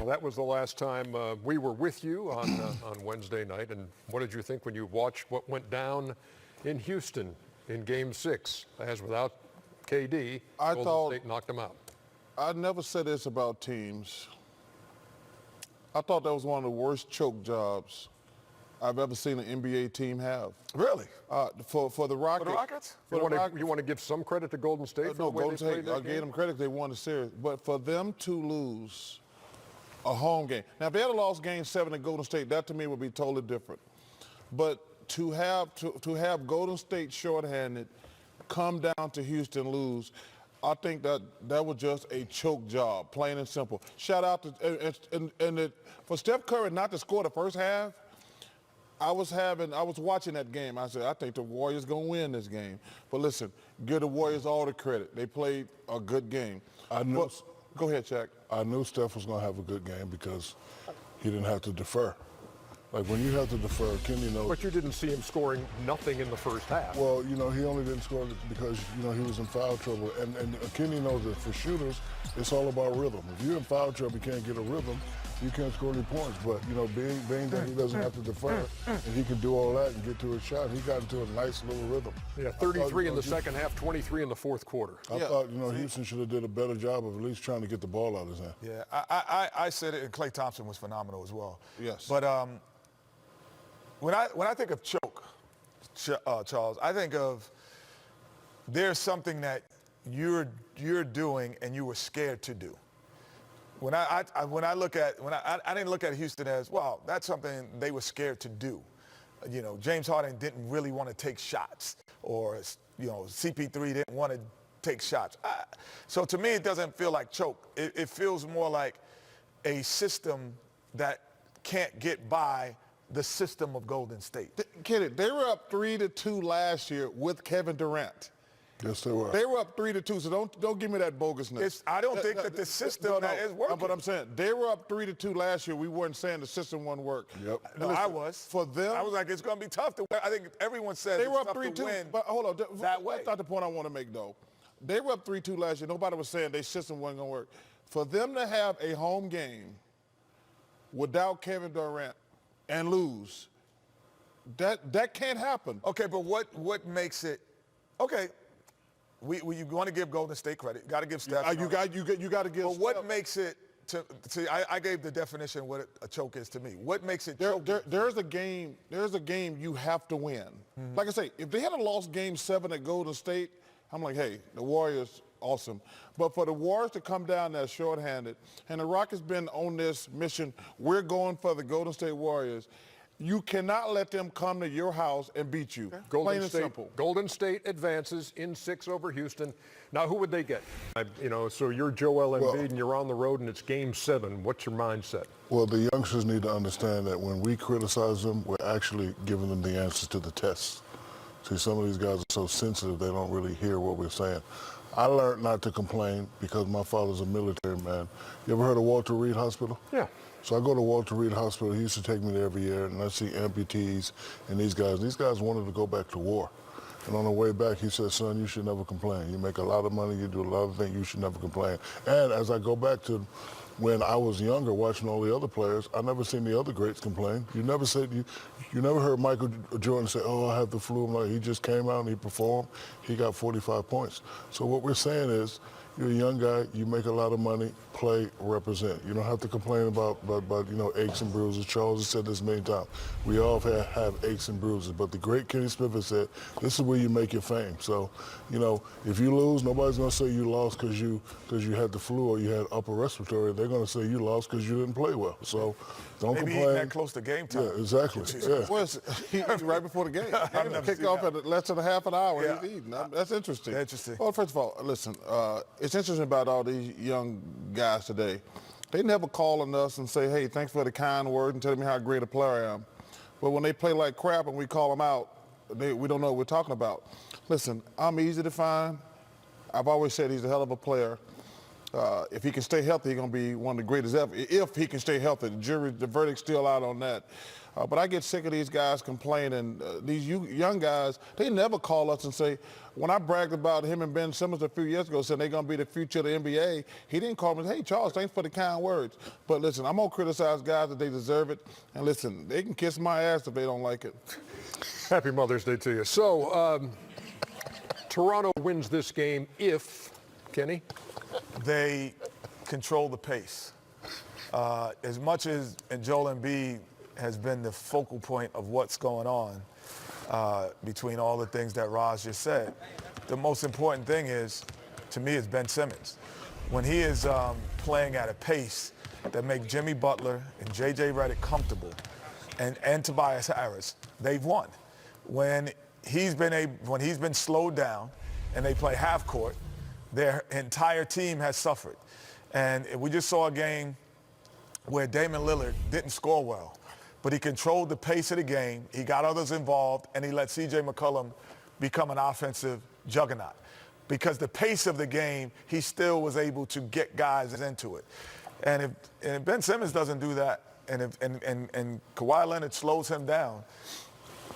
that was the last time we were with you on Wednesday night. And what did you think when you watched what went down in Houston in Game 6? As without KD, Golden State knocked them out. I never said this about teams. I thought that was one of the worst choke jobs I've ever seen an NBA team have. Really? For the Rockets. For the Rockets? You want to give some credit to Golden State for the way they played that game? I gave them credit. They won the series. But for them to lose a home game. Now, if they had lost Game 7 at Golden State, that to me would be totally different. But to have Golden State shorthanded, come down to Houston, lose, I think that was just a choke job, plain and simple. Shout out to for Steph Curry not to score the first half. I was watching that game. I said, I think the Warriors gonna win this game. But listen, give the Warriors all the credit. They played a good game. Go ahead, Shaq. I knew Steph was gonna have a good game because he didn't have to defer. Like when you have to defer, Kenny knows. But you didn't see him scoring nothing in the first half. Well, he only didn't score because, he was in foul trouble. And Kenny knows that for shooters, it's all about rhythm. If you're in foul trouble, you can't get a rhythm, you can't score any points. But, being that he doesn't have to defer and he can do all that and get to a shot, he got into a nice little rhythm. Yeah, 33 in the second half, 23 in the fourth quarter. I thought, Houston should have did a better job of at least trying to get the ball out of his hand. Yeah, I said it, and Klay Thompson was phenomenal as well. Yes. But when I think of choke, Charles, I think of there's something that you're doing and you were scared to do. When I didn't look at Houston as, well, that's something they were scared to do. James Harden didn't really want to take shots, or CP3 didn't want to take shots. So to me, it doesn't feel like choke. It feels more like a system that can't get by the system of Golden State. Kenny, they were up 3-2 last year with Kevin Durant. Yes, they were. They were up 3-2, so don't give me that bogusness. I don't think that the system is working. But I'm saying they were up 3-2 last year. We weren't saying the system wouldn't work. Yep. No, I was. For them, I was like, it's going to be tough to win. I think everyone said they were it's up tough 3-2. to win. But hold on, that way. That's not the point I want to make, though. They were up 3-2 last year. Nobody was saying their system wasn't going to work. For them to have a home game without Kevin Durant and lose, that can't happen. Okay, but what makes it? Okay, we want to give Golden State credit. Got to give Steph. You got to give. But what makes it? I gave the definition of what a choke is to me. What makes it? There's a game you have to win. Mm-hmm. Like I say, if they had lost Game 7 at Golden State, I'm like, hey, the Warriors, awesome. But for the Warriors to come down there shorthanded, and the Rockets been on this mission, we're going for the Golden State Warriors. You cannot let them come to your house and beat you. Okay. Plain and simple. Golden State advances in 6 over Houston. Now, who would they get? So you're Joel Embiid and you're on the road and it's Game 7. What's your mindset? Well, the youngsters need to understand that when we criticize them, we're actually giving them the answers to the tests. See, some of these guys are so sensitive, they don't really hear what we're saying. I learned not to complain because my father's a military man. You ever heard of Walter Reed Hospital? Yeah. So I go to Walter Reed Hospital. He used to take me there every year, and I see amputees and these guys. These guys wanted to go back to war. And on the way back, he said, son, you should never complain. You make a lot of money. You do a lot of things. You should never complain. And as I go back to when I was younger watching all the other players, I never seen the other greats complain. You never heard Michael Jordan say, oh, I have the flu. Like, he just came out and he performed. He got 45 points. So what we're saying is, you're a young guy, you make a lot of money, play, represent. You don't have to complain about aches and bruises. Charles has said this many times. We all have aches and bruises, but the great Kenny Smith has said, this is where you make your fame. So, if you lose, nobody's going to say you lost because you had the flu or you had upper respiratory. They're going to say you lost because you didn't play well. So don't Maybe complain. That close to game time. Yeah, exactly. Yeah. Right before the game. Kick off at less than a half an hour. Yeah. He's eating. That's interesting. Interesting. Well, first of all, listen, it's interesting about all these young guys today. They never call on us and say, hey, thanks for the kind words and telling me how great a player I am. But when they play like crap and we call them out, we don't know what we're talking about. Listen, I'm easy to find. I've always said he's a hell of a player. If he can stay healthy, he's going to be one of the greatest ever. If he can stay healthy. The verdict's still out on that. But I get sick of these guys complaining. These young guys, they never call us and say, when I bragged about him and Ben Simmons a few years ago, saying they're going to be the future of the NBA, he didn't call me and say, hey, Charles, thanks for the kind words. But listen, I'm going to criticize guys that they deserve it. And listen, they can kiss my ass if they don't like it. Happy Mother's Day to you. So, Toronto wins this game if, Kenny? They control the pace. As much as Joel Embiid has been the focal point of what's going on between all the things that Raj just said, the most important thing is, to me, is Ben Simmons. When he is playing at a pace that makes Jimmy Butler and J.J. Redick comfortable, and Tobias Harris, they've won. When he's been slowed down and they play half court, their entire team has suffered. And we just saw a game where Damian Lillard didn't score well, but he controlled the pace of the game, he got others involved, and he let C.J. McCollum become an offensive juggernaut. Because the pace of the game, he still was able to get guys into it. And if Ben Simmons doesn't do that, and Kawhi Leonard slows him down,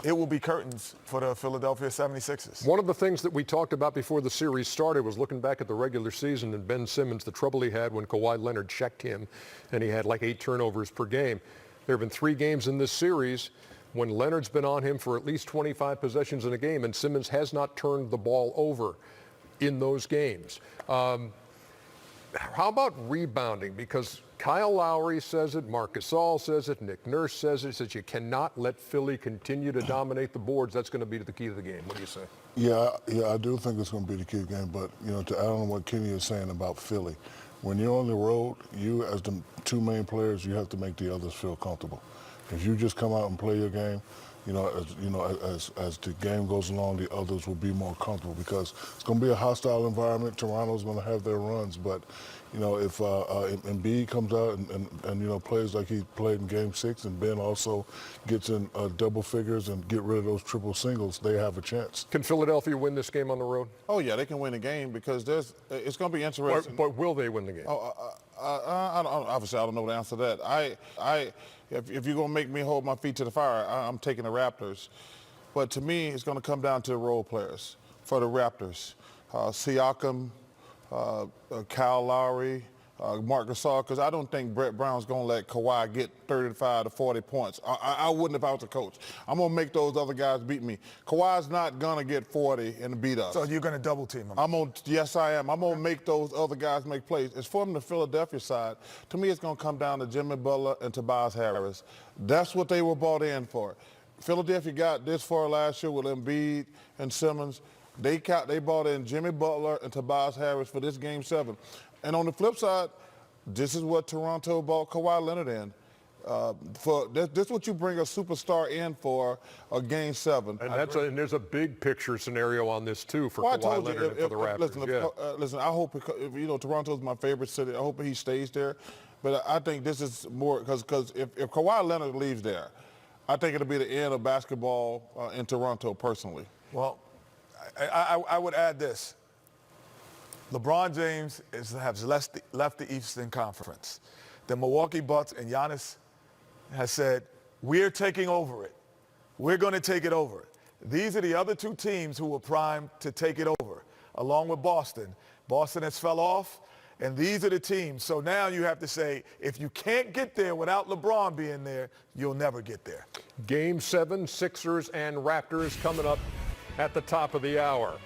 it will be curtains for the Philadelphia 76ers. One of the things that we talked about before the series started was looking back at the regular season and Ben Simmons, the trouble he had when Kawhi Leonard checked him, and he had like 8 turnovers per game. There have been 3 games in this series when Leonard's been on him for at least 25 possessions in a game, and Simmons has not turned the ball over in those games. How about rebounding? Because Kyle Lowry says it, Marc Gasol says it, Nick Nurse says it, says you cannot let Philly continue to dominate the boards. That's going to be the key to the game. What do you say? Yeah, I do think it's going to be the key game. But, to add on what Kenny is saying about Philly, when you're on the road, you as the 2 main players, you have to make the others feel comfortable. If you just come out and play your game, as the game goes along, the others will be more comfortable because it's going to be a hostile environment. Toronto's going to have their runs, but if Embiid comes out and plays like he played in Game 6, and Ben also gets in double figures and get rid of those triple singles, they have a chance. Can Philadelphia win this game on the road? Oh yeah, they can win the game because it's going to be interesting. But will they win the game? Obviously, I don't know the answer to that. If you're going to make me hold my feet to the fire, I'm taking the Raptors. But to me, it's going to come down to the role players for the Raptors. Siakam, Kyle Lowry, Marc Gasol, because I don't think Brett Brown's going to let Kawhi get 35 to 40 points. I wouldn't if I was a coach. I'm going to make those other guys beat me. Kawhi's not going to get 40 and beat us. So you're going to double team him? Yes, I am. I'm going to make those other guys make plays. As for the Philadelphia side, to me it's going to come down to Jimmy Butler and Tobias Harris. That's what they were bought in for. Philadelphia got this far last year with Embiid and Simmons. They bought in Jimmy Butler and Tobias Harris for this Game 7. And on the flip side, this is what Toronto bought Kawhi Leonard in. This is what you bring a superstar in for a Game 7. And there's a big picture scenario on this too for Kawhi Leonard and for the Raptors. Listen, I hope Toronto's my favorite city. I hope he stays there. But I think this is more because if Kawhi Leonard leaves there, I think it'll be the end of basketball in Toronto personally. Well, I would add this. LeBron James has left the Eastern Conference. The Milwaukee Bucks and Giannis has said, we're taking over it. We're going to take it over. These are the other 2 teams who were primed to take it over, along with Boston. Boston has fell off, and these are the teams. So now you have to say, if you can't get there without LeBron being there, you'll never get there. Game 7, Sixers and Raptors coming up at the top of the hour.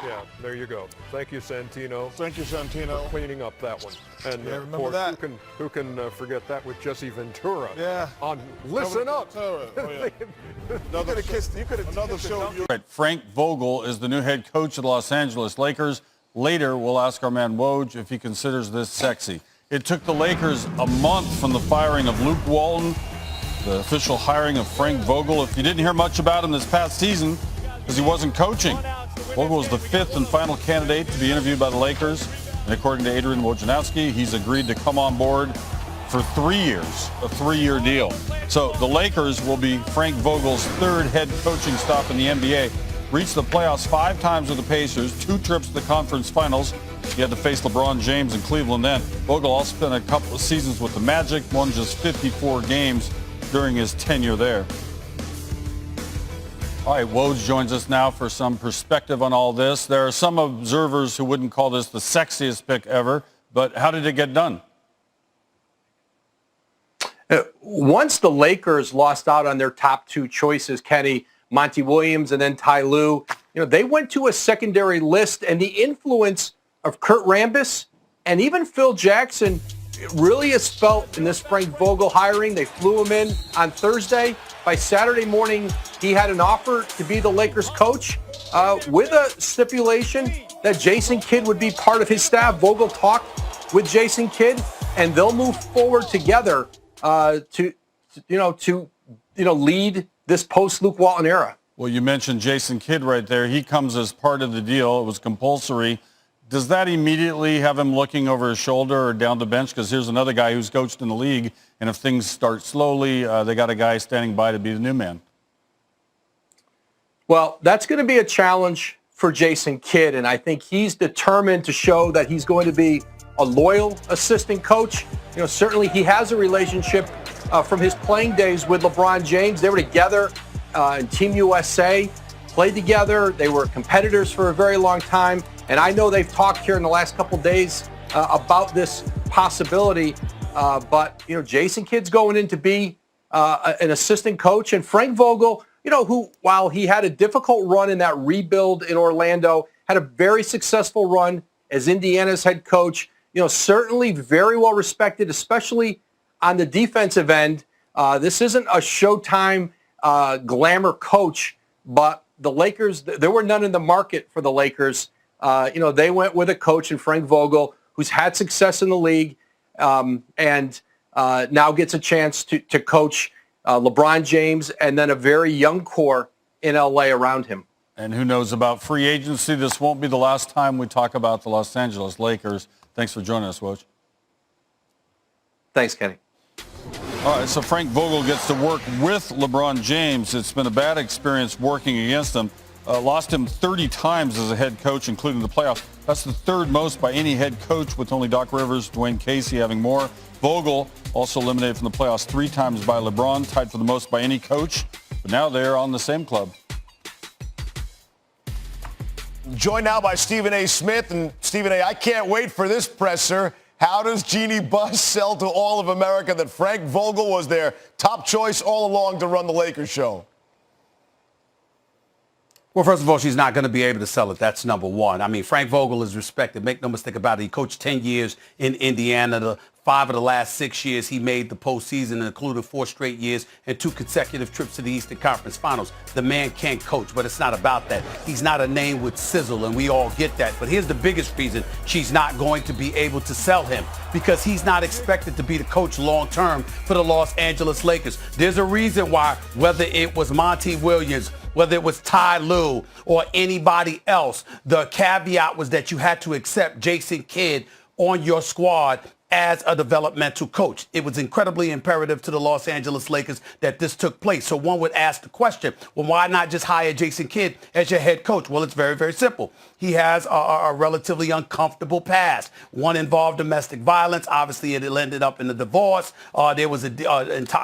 Yeah, there you go. Thank you, Santino. Thank you, Santino. For cleaning up that one. And remember of course, that. who can forget that with Jesse Ventura? Yeah. On Listen Up. You could have kissed another show. Right. Frank Vogel is the new head coach of the Los Angeles Lakers. Later, we'll ask our man Woj if he considers this sexy. It took the Lakers a month from the firing of Luke Walton, the official hiring of Frank Vogel. If you didn't hear much about him this past season, because he wasn't coaching. Vogel was the 5th and final candidate to be interviewed by the Lakers. And according to Adrian Wojnarowski, he's agreed to come on board for 3 years, a 3-year deal. So the Lakers will be Frank Vogel's 3rd head coaching stop in the NBA. Reached the playoffs 5 times with the Pacers, 2 trips to the conference finals, He had to face LeBron James in Cleveland then. Vogel also spent a couple of seasons with the Magic, won just 54 games during his tenure there. All right, Woj joins us now for some perspective on all this. There are some observers who wouldn't call this the sexiest pick ever, but how did it get done? Once the Lakers lost out on their top two choices, Kenny, Monty Williams and then Ty Lue, they went to a secondary list, and the influence of Kurt Rambis and even Phil Jackson really is felt in this Frank Vogel hiring. They flew him in on Thursday. By Saturday morning, he had an offer to be the Lakers coach with a stipulation that Jason Kidd would be part of his staff. Vogel talked with Jason Kidd, and they'll move forward together to lead this post-Luke Walton era. Well, you mentioned Jason Kidd right there. He comes as part of the deal. It was compulsory. Does that immediately have him looking over his shoulder or down the bench? Because here's another guy who's coached in the league, and if things start slowly, they got a guy standing by to be the new man. Well, that's going to be a challenge for Jason Kidd, and I think he's determined to show that he's going to be a loyal assistant coach. Certainly he has a relationship from his playing days with LeBron James. They were together in Team USA, played together. They were competitors for a very long time. And I know they've talked here in the last couple of days about this possibility. But Jason Kidd's going in to be an assistant coach. And Frank Vogel, who, while he had a difficult run in that rebuild in Orlando, had a very successful run as Indiana's head coach. Certainly very well respected, especially on the defensive end. This isn't a Showtime glamour coach, but the Lakers, there were none in the market for the Lakers. They went with a coach in Frank Vogel who's had success in the league and now gets a chance to coach LeBron James and then a very young core in L.A. around him. And who knows about free agency? This won't be the last time we talk about the Los Angeles Lakers. Thanks for joining us, Woj. Thanks, Kenny. All right, so Frank Vogel gets to work with LeBron James. It's been a bad experience working against him. Lost him 30 times as a head coach, including the playoffs. That's the third most by any head coach, with only Doc Rivers, Dwayne Casey having more. Vogel also eliminated from the playoffs 3 times by LeBron, tied for the most by any coach. But now they're on the same club. Joined now by Stephen A. Smith. And Stephen A., I can't wait for this presser. How does Jeannie Buss sell to all of America that Frank Vogel was their top choice all along to run the Lakers show? Well, first of all, she's not going to be able to sell it. That's number one. I mean, Frank Vogel is respected. Make no mistake about it. He coached 10 years in Indiana. 5 of the last 6 years, he made the postseason, including 4 straight years and 2 consecutive trips to the Eastern Conference Finals. The man can coach, but it's not about that. He's not a name with sizzle, and we all get that. But here's the biggest reason she's not going to be able to sell him, because he's not expected to be the coach long-term for the Los Angeles Lakers. There's a reason why, whether it was Monty Williams, whether it was Ty Lue or anybody else, the caveat was that you had to accept Jason Kidd on your squad as a developmental coach. It was incredibly imperative to the Los Angeles Lakers that this took place. So one would ask the question, well, why not just hire Jason Kidd as your head coach? Well, it's very, very simple. He has a relatively uncomfortable past. One involved domestic violence. Obviously, it ended up in a divorce. There was a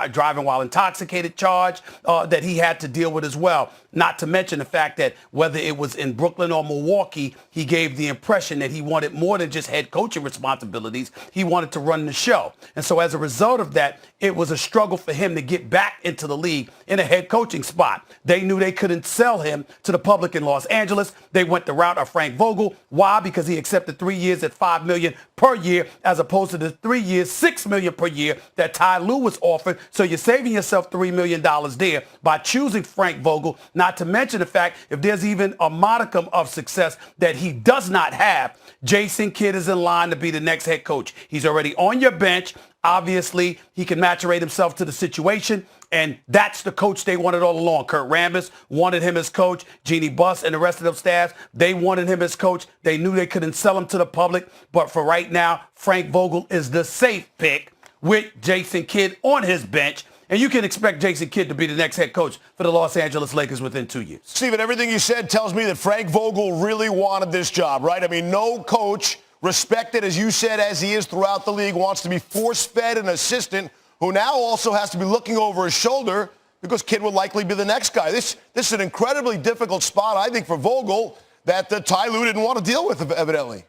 driving while intoxicated charge that he had to deal with as well. Not to mention the fact that whether it was in Brooklyn or Milwaukee, he gave the impression that he wanted more than just head coaching responsibilities. He wanted to run the show. And so as a result of that, it was a struggle for him to get back into the league in a head coaching spot. They knew they couldn't sell him to the public in Los Angeles. They went the route of Frank Vogel. Why? Because he accepted 3 years at $5 million per year, as opposed to the 3 years, $6 million per year that Ty Lue was offered. So you're saving yourself $3 million there by choosing Frank Vogel, not to mention the fact, if there's even a modicum of success that he does not have, Jason Kidd is in line to be the next head coach. He's already on your bench. Obviously, he can maturate himself to the situation, and that's the coach they wanted all along. Kurt Rambis wanted him as coach. Jeannie Buss and the rest of them staffs, they wanted him as coach. They knew they couldn't sell him to the public, but for right now, Frank Vogel is the safe pick with Jason Kidd on his bench. And you can expect Jason Kidd to be the next head coach for the Los Angeles Lakers within 2 years. Stephen, everything you said tells me that Frank Vogel really wanted this job, right? I mean, no coach respected, as you said, as he is throughout the league, wants to be force-fed an assistant who now also has to be looking over his shoulder because Kidd will likely be the next guy. This is an incredibly difficult spot, I think, for Vogel that Ty Lue didn't want to deal with, evidently.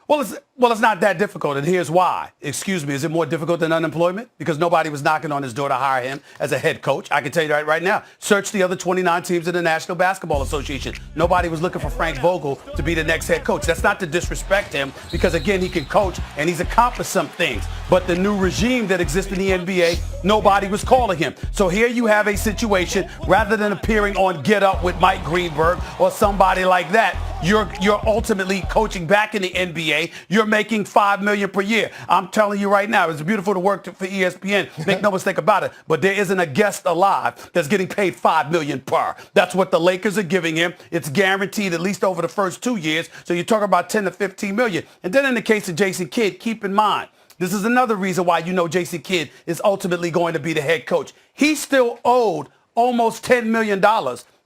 Well, it's not that difficult, and here's why. Excuse me, is it more difficult than unemployment? Because nobody was knocking on his door to hire him as a head coach. I can tell you right now. Search the other 29 teams in the National Basketball Association. Nobody was looking for Frank Vogel to be the next head coach. That's not to disrespect him, because, again, he can coach, and he's accomplished some things. But the new regime that exists in the NBA, nobody was calling him. So here you have a situation, rather than appearing on Get Up with Mike Greenberg or somebody like that, you're ultimately coaching back in the NBA. You're making $5 million per year. I'm telling you right now, it's beautiful to work for ESPN. Make no mistake about it. But there isn't a guest alive that's getting paid $5 million per. That's what the Lakers are giving him. It's guaranteed at least over the first 2 years. So you're talking about $10 to $15 million. And then in the case of Jason Kidd, keep in mind, this is another reason why you know Jason Kidd is ultimately going to be the head coach. He's still owed almost $10 million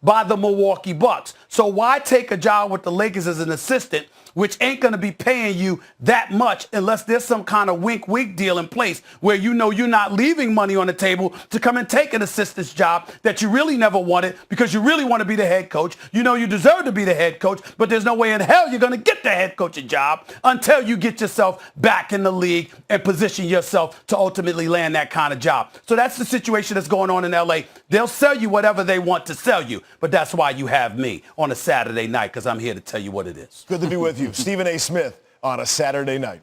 by the Milwaukee Bucks. So why take a job with the Lakers as an assistant, which ain't going to be paying you that much unless there's some kind of wink-wink deal in place where you know you're not leaving money on the table to come and take an assistant's job that you really never wanted because you really want to be the head coach. You know you deserve to be the head coach, but there's no way in hell you're going to get the head coaching job until you get yourself back in the league and position yourself to ultimately land that kind of job. So that's the situation that's going on in LA. They'll sell you whatever they want to sell you, but that's why you have me on a Saturday night, because I'm here to tell you what it is. Good to be with you. Stephen A. Smith on a Saturday night.